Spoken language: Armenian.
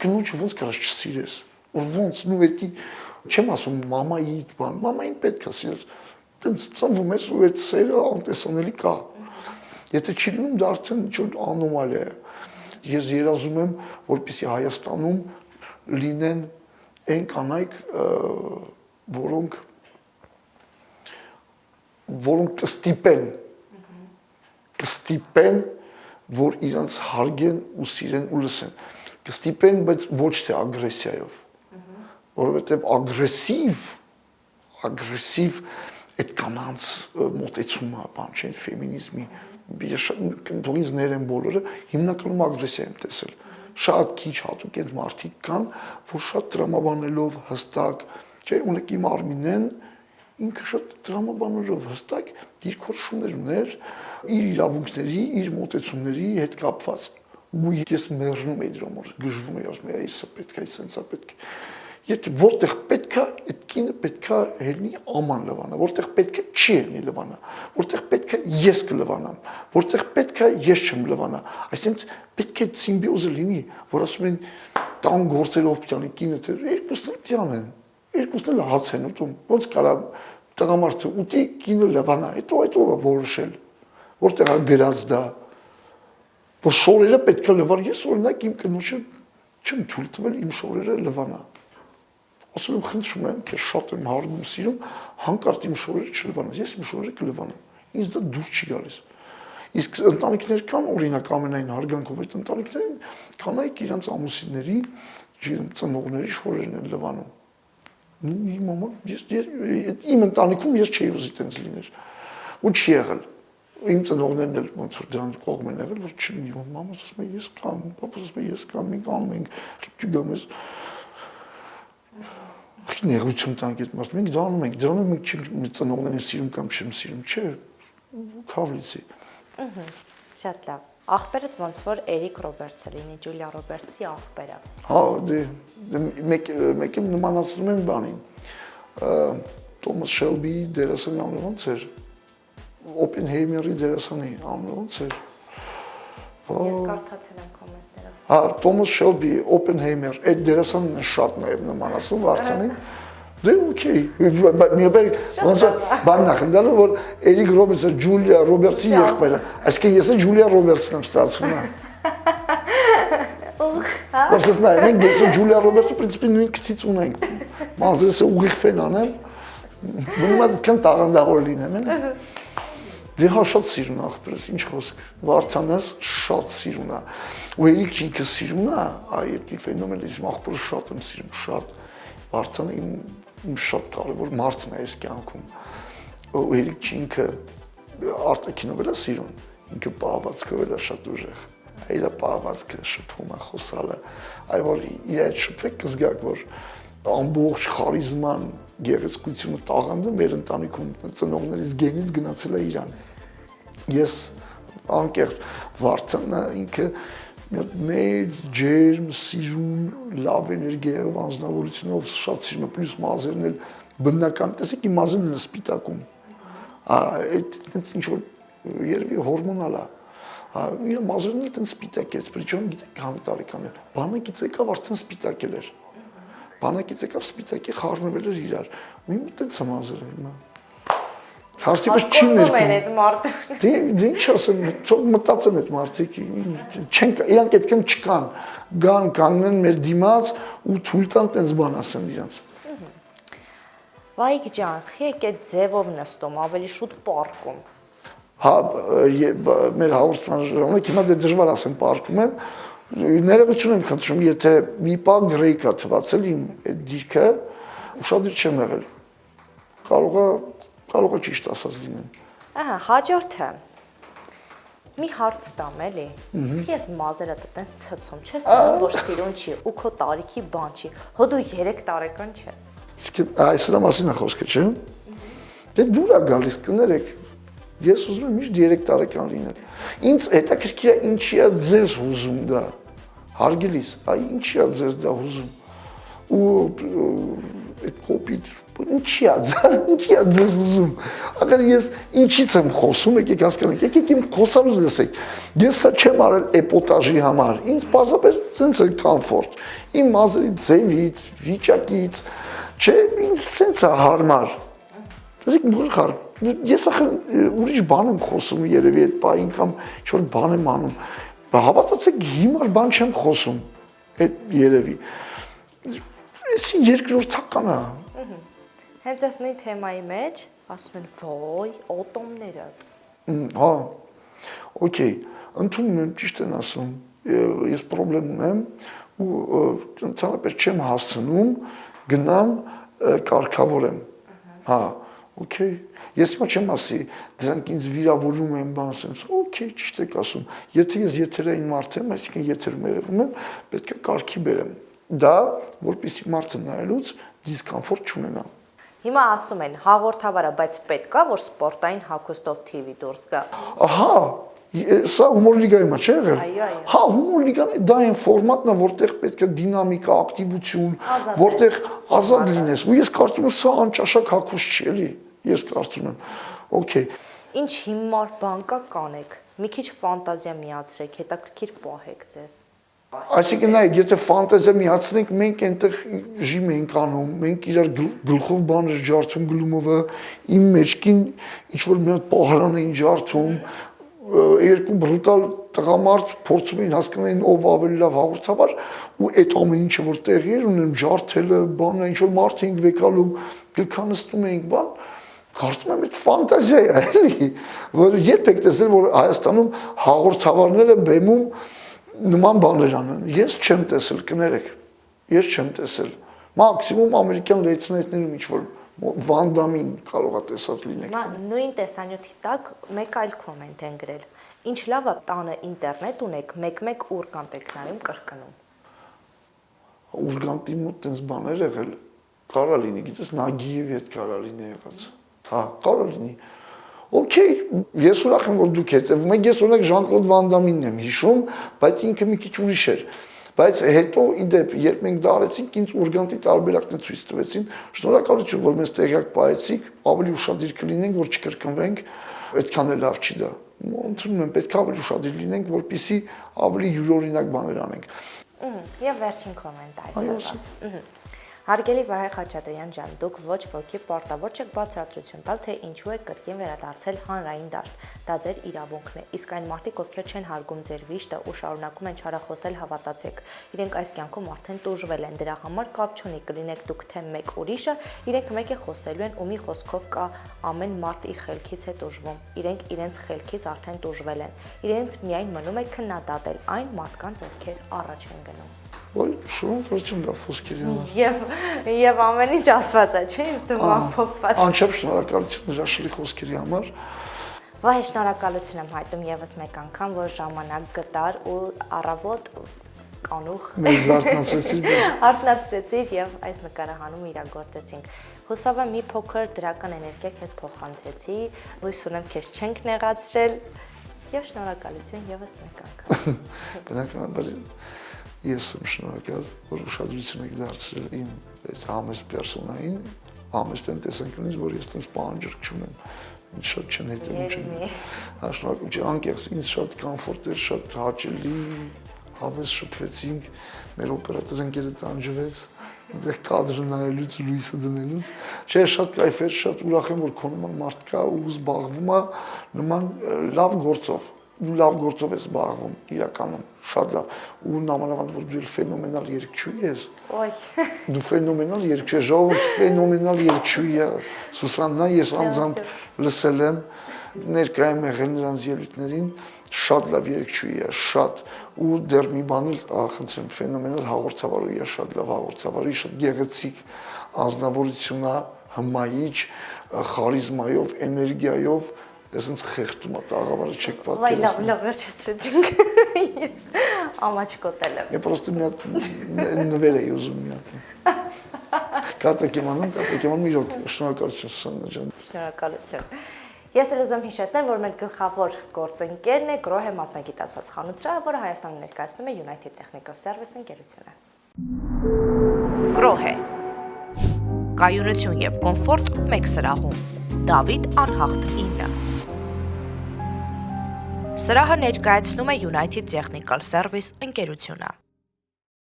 կնոջը ոնց կարաս չսիրես, որ ոնց, նու էդի, չեմ ասում մամայի բան, մամային պետք է սիրես, տենց ծնվում ես ու այդ սերը անտեսանելի կա, եթե չի լինում դա արդեն ինչ-որ անոմալիա է, ես երազում եմ, որպեսզի Հայաստանում լինեն այն կանայք, որոնք կստիպեն, որ իրանց հարգեն ու սիրեն ու լսեն, կստիպեն, բայց ոչ թե ագրեսիայով, որովհետև ագրեսիվ այդ կանանց մոտեցումը, բան չէ, ֆեմինիզմի, թող ինձ ներեն բոլորը, հիմնականում ագրեսիա եմ տեսել, շատ քիչ հատուկ այդ մարդիկ կան, որ շատ տրամաբանելով հստակ, չէ, ունեք իմ Արմինեն, ինքը շատ տրամաբանելով հստակ դիրքորոշումներ ուներ իր իրավունքների, իր մոտեցումների հետ կապված, ու ես մերժում էի դրա համար, գժվում էի, ասում էի, սա պետք է, սա պետք է, եթե որտեղ պետք է, այդ կինը պետք է հելնի աման լվանա, որտեղ պետք է չի հելնի լվանա, որտեղ պետք է ես կլվանամ, որտեղ պետք է ես չեմ լվանա, այսինքն պետք է սիմբիոզը լինի, որ ասում են տան գործելով պիտանի կինը, երկուսն էլ պիտան են, երկուսն էլ հաց են ուտում, ոնց կարա տղամարդը ուտի, կինը լվանա, հետո որոշել, որտեղ է գրած դա, որ շորերը պետք է լվան, ես օրինակ իմ կնոջը չեմ թույլ տվել իմ շորերը լվանա, ասում եմ խնդրում եմ, քեզ շատ եմ հարգում սիրում, հանկարծ իմ շորերը չլվանաս, ես իմ շորերը կլվանամ, ինձ դա դուր չի գալիս, իսկ ընտանիքներ կան օրինակ ամենայն հարգանքով այդ ընտանիքներին կանայք իրանց ամուսինների, ծնողների շորերն են լվանում, իմ ընտանիքում ես չէի ուզի տենց լիներ, ու չի եղել, իմ ծնողներն էլ ոնց որ դրան կողմ են եղել, որ չլինի, մամաս ասում է ես կամ, պապաս ասում է ես կամ, մենք անում ենք, դու գամ ես, նեղություն տանք այդ մարդ, մենք դա անում ենք, դրանով մենք չենք ծնողներին սիրում կամ չեմ սիրում, չէ, քավլիցի։ Շատ լավ, աղբերդ ոնց որ Էրիկ Ռոբերտսը լինի, Ջուլիա Ռոբերտսի աղբերը։ Հա, մեկ եմ նմանացնում եմ բանին, Թոմաս Շելբիի դերասանի անունը ոնց էր, Օպենհեյմերի դերասանի անունը ոնց էր։ Ես կարդացել եմ կոմենտները։ Հա, Թոմաս Շելբի, Օպենհեյմեր, այդ դերասանն է շատ նաև նմանացնում Վարդանին։ Դե օքեյ, ոնց է բան նախնդալը, որ Էրիկ Ռոբերտսը Ջուլիա Ռոբերտսի եղբայրը, այսինքն ես Ջուլիա Ռոբերտսն եմ ստացվում։ Որպես նայ, մենք ես Ջուլիա Ռոբերտսը պրինցիպի նույն քցից ունենք։ Մազերս ուղիղ ֆեն անեմ, բնույթ կան տաղանդավոր լինեմ։ Դե հա շատ սիրուն աղբերս, ինչ խոսք, Վարդանս շատ սիրուն է, ու Էրիկ ինքը սիրուն է, այդ ֆենոմենալիզմ աղբերը շատ եմ սիրում, շատ, Վարդանը իմ շատ կարևոր մարդն է այս կյանքում, ու Էրիկ ինքը արտաքինով էլ է սիրուն, ինքը պահվածքով էլ է շատ ուժեղ, իր պահվածքը շփում է խոսալը, այ որ իր այդ շփվեք կզգաք, որ ամբողջ խարիզման գեղեցկությունը տաղանդը մեր ընտանիքում ծնողներից գենից գնացել է իրան։ Ես անկեղծ Վարդանը ինքը մեծ ջերմ սիրուն լավ էներգիայով անձնավորությունով շատ սիրում է, պլյուս մազերն էլ բնական, տեսեք իմ մազերն են սպիտակում։ Այդ տենց ինչ որ երևի հորմոնալ է։ Իր մազերն էլ տենց սպիտակեց, причем գիտեք քանի տարեկան էր։ Բանակից եկավ արդեն սպիտակել էր։ Բանակից եկավ սպիտակի խառնվել էր իրար, ու իմ տենց է մազերը հիմա։ Հարցիպես չի ներկում։ Դե ինչ ասեմ, թող մտածեն այդ մարդիկ, չեն, իրանք այդքան չկան, գան կանգնեն մեր դիմաց ու թույլ տան տենց բան ասեն իրանց։ Վայիկ ջան, եք այդ ձևով նստում, ավելի շուտ պարկում։ Հա, մեր հաղորդման ժամանակ հիմա դե դժվար ասեմ պարկում եմ, ներողություն եմ խնդրում, եթե մի պահ գրեյք է թվացել իմ այդ դիրքը, ուշադիր չեմ եղել, կարող է ճիշտ ասած լինեմ։ Ահա, հաջորդը, մի հարց տամ էլի, ես մազերը տենց ցցում, չես տանում, որ սիրուն չի, ու քո տարիքի բան չի, հո դու 3 տարեկան չես։ Այս նրա մասին է խոսքը, չէ՞։ Դե դուր է գալիս, կներեք, ես ուզում եմ միշտ 3 տարեկան լինել։ Ինձ հետաքրքիր է ինչի է ձեզ հուզում դա, հարգելիս, ինչի է ձեզ դա հուզում։ Ու այդ կոպիտ, ինչի է ձեզ ուզում։ Ակար ես ինչից եմ խոսում, եկեք հասկանաք, եկեք իմ խոսալուց լսեք։ Ես սա չեմ արել էպոտաժի համար, ինձ պարզապես սենց է կամֆորտ։ Իմ մազերի ձևից, վիճակից, չէ, ինձ սենց է հարմար։ Դուք բուրխար, ես ախր ուրիշ բան եմ խոսում երևի այդ պահին կամ ինչ-որ բան եմ անում։ Հավատացեք հիմար բան չեմ խոսում, այդ երևի։ Էսի երկրորդական է։ Հենց այս նույն թեմայի մեջ ասում են ոյ, օտոմները։ Հա։ Okay, ընդունում եմ ճիշտ են ասում։ Ես խնդրեմ ունեմ ու ընդհանրապես չեմ հասցնում գնամ կարգավորեմ։ Հա, okay։ Ես հիմա չեմ ասի, դրանք ինձ վիրավորում են բան ասեմ, okay, ճիշտ եք ասում։ Եթե ես եթերային մարդ եմ, այսինքն եթերում երևում եմ, պետք է կարգի բերեմ։ Դա, որպեսզի մարդը նայելուց դիսկոմֆորտ չունենա։ Հիմա ասում են հաղորդավարը, բայց պետք է որ սպորտային հագուստով TV դուրս գա։ Ահա, սա հումոր լիգայի մեջ է եղել։ Այո։ Հա, հումոր լիգան դա այն ֆորմատն է, որտեղ պետք է դինամիկա, ակտիվություն, որտեղ ազատ լինես։ Ու ես կարծում եմ սա անճաշակ հագուստ չի, էլի։ Ես կարծում եմ։ Okay։ Ինչ հիմար բան կա կանեք։ Մի քիչ ֆանտազիա միացրեք, հետաքրքիր պահեք ձեզ։ Այսինքն նայեք, եթե ֆանտազիա միացնենք, մենք այնտեղ ժիմ ենք անում, մենք իրար գլխով բաներ ջարդում գլումովը, իմ մեջքին ինչ որ մի հատ պահարան էին ջարդում, երկու բրուտալ տղամարդ փորձում էին հասկանալ ով ավելի լավ հաղորդավար ու այդ ամեն ինչը որ տեղի էր ունեն ջարդելը, բանը ինչ որ մարդ էինք վեկալում, գլքանստում էինք բան, կարծում եմ այդ ֆանտազիա է, էլի, որ երբ եք տեսել որ Հայաստանում հաղորդավարները բեմում նման բաներ անեն։ Ես չեմ տեսել, կներեք։ Ես չեմ տեսել։ Մաքսիմում ամերիկյան լեյթնայթներում ինչ որ Վանդամին կարող է տեսած լինեք։ Նույն տեսանյութի տակ մեկ այլ կոմենտ են գրել։ Ինչ լավ է տանը ինտերնետ ունեք, մեկ-մեկ ուրգանտ եք նայում կրկնում։ Ուրգանտի մոտ տես բաներ եղել, կարա լինի, գիտես Նագիևի հետ կարա լինի եղած։ Հա, կարա լինի։ Okay, ես ուրախ եմ որ դուք հետևում եք, ես օրինակ Ժան-Կլոդ Վան Դամինն եմ հիշում, բայց ինքը մի քիչ ուրիշ էր։ Բայց հետո իդեպ, երբ մենք դա արեցինք, ինձ ուրգանտի տարբերակներ ցույց տվեցին, շնորհակալություն, որ մեզ տեղյակ պահեցիք, ավելի ուշադիր կլինենք, որ չկրկնվենք, այդքան էլ լավ չի դա։ Ընդունում եմ, պետք է ավելի ուշադիր լինենք, որպեսզի ավելի յուրօրինակ բաներ անենք։ Եվ վերջին կոմենտ այսօր։ Հարգելի Վահե Խաչատրյան ջան, դուք ոչ ոքի պարտավոր չեք բացատրություն տալ, թե ինչու եք կրկին վերադարձել հանրային դաշտ։ Դա ձեր իրավունքն է։ Իսկ այն մարդիկ, ովքեր չեն հարգում ձեր վիշտը ու շարունակում են չարախոսել, հավատացեք, իրենք այս կյանքում արդեն տուժվել են, դրա համար կապ չունի, կլինեք դուք թե մեկ ուրիշը, իրենք մեկ է խոսելու են ու մի խոսքով կա ամեն մարդ իր խելքից է տուժվում։ Իրենք իրենց խելքից արդեն տուժվել են։ Իրենց միայն մնում է քննադատել այն մարդկանց, ովքեր առաջ են գնում։ Ոյ, շնորհակալություն դա խոսքերի համար։ Եվ ամեն ինչ ասված է, չէ՞, ինձ դու ամփոփված։ Անչափ շնորհակալություն հրաշալի խոսքերի համար։ Վայ, շնորհակալություն եմ հայտնում եւս մեկ անգամ, որ ժամանակ գտար ու առավոտ կանուխ մեզ արթնացրեցիր եւ այս նկարահանում իրագործեցինք։ Հուսով եմ մի փոքր դրական էներգիա քեզ փոխանցեցի, հույս ունեմ քեզ չենք նեղացրել եւ շնորհակալություն եւս մեկ անգամ։ Բնականաբար ես եմ շնորհակալ, որ ուշադրություն եք դարձրել իմ այս համեստ պերսոնային, համեստ են տեսանկյունից, որ ես տենց պահանջարկ չունեմ, ինձ շատ չեն հետևում չեն։ Շնորհակալություն, անկեղծ, ինձ շատ կոմֆորտ էր, շատ հաճելի, հավես շփվեցինք, մեր օպերատոր ընկերը տանջվեց, այնտեղ կադրը նայելուց, լույսը դնելուց, չէ, շատ կայֆ էր, շատ ուրախ եմ, որ քո նման մարդ կա ու զբաղվում է նման լավ գործով։ Լավ գործով ես զբաղվում իրականում, շատ լավ, ու նամանավանդ որ դու ֆենոմենալ երգչուհի ես։ Ոյ։ Դու ֆենոմենալ երգչուհի ես, ժողովուրդ ֆենոմենալ երգչուհի է, Սուսաննա, ես անձամբ լսել եմ, ներկայ եմ եղել նրանց ելույթներին, շատ լավ երգչուհի է, շատ, ու դեռ մի բան էլ խնդրեմ, ֆենոմենալ հաղորդավարուհի է, շատ լավ հաղորդավարուհի, շատ գեղեցիկ անձնավորություն է, հմայիչ, խարիզմայով, էներգիայով, Ես խեղդում եմ տաղավարը չեք պատկերացնում։ Վայ, լավ, վերջացրեցինք։ Ես ամաչկոտել եմ։ Ես պրոստը մի հատ նվեր էի ուզում մի հատ։ Կատակ եմ անում, իրոք, շնորհակալություն Սուսաննա ջան։ Շնորհակալություն։ Ես էլ ուզում հիշեցնել, որ մեր գլխավոր գործընկերն է Grohe մասնագիտացված խանութ, որը Հայաստանում ներկայացնում է United Technical Service ընկերությունը։ Grohe Կայունություն եւ կոմֆորտ մեկ սրահում։ Դավիթ Անհախտ 9։ Սրահը ներկայացնում է United Technical Service ընկերությունը։